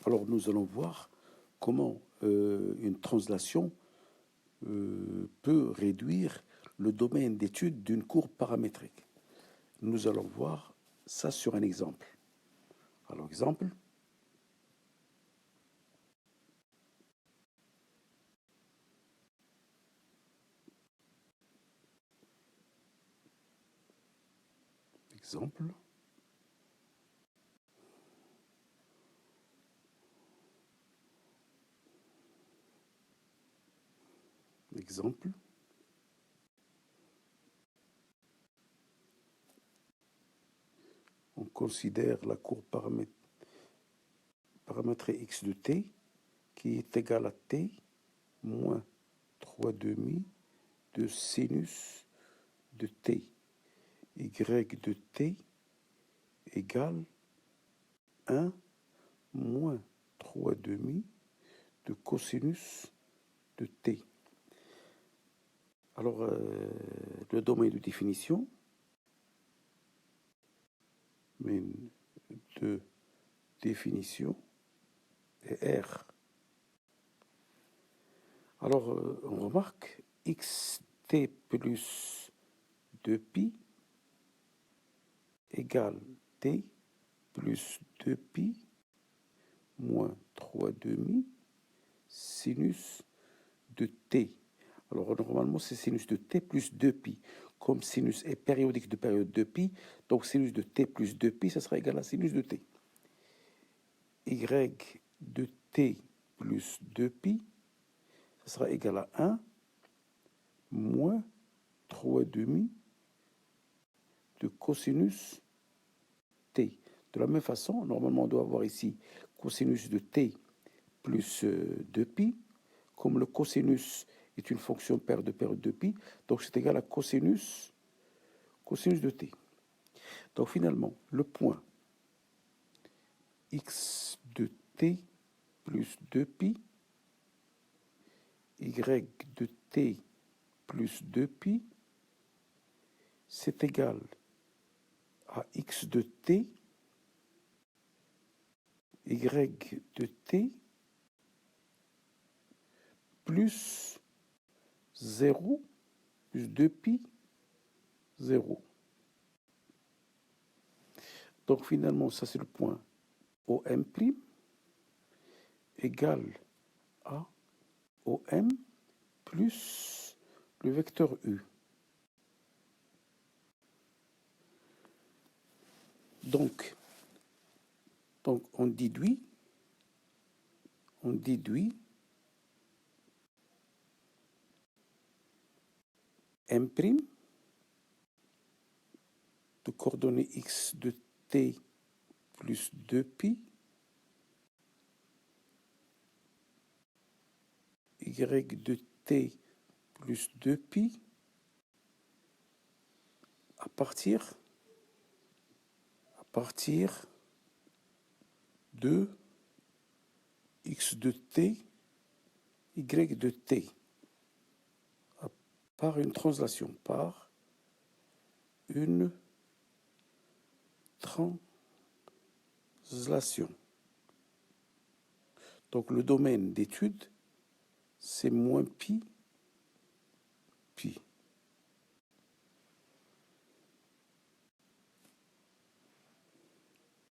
Alors nous allons voir comment une translation peut réduire le domaine d'étude d'une courbe paramétrique. Nous allons voir ça sur un exemple. Alors, exemple. Exemple. Exemple. On considère la courbe paramétrée x de t qui est égale à t moins 3 demi de sinus de t. Y de t égale 1 moins 3 demi de cosinus de t. Alors, le domaine de définition de définition est R. Alors, on remarque xt plus 2pi égale t plus 2pi moins 3 demi sinus de t. Alors, normalement, c'est sinus de t plus 2pi. Comme sinus est périodique de période 2pi, donc sinus de t plus 2pi, ça sera égal à sinus de t. Y de t plus 2pi, ça sera égal à 1 moins 3 demi de cosinus t. De la même façon, normalement, on doit avoir ici cosinus de t plus 2pi. Comme le cosinus est une fonction paire de période de pi, donc c'est égal à cosinus de t. Donc finalement, le point x de t plus 2pi, y de t plus 2pi, c'est égal à x de t, y de t plus 0, plus 2pi, 0. Donc finalement, ça c'est le point OM' égal à OM plus le vecteur U. Donc on déduit M' de coordonnées x de t plus 2pi, y de t plus 2pi, à partir de x de t, y de t, par une translation, par une translation. Donc le domaine d'étude, c'est moins pi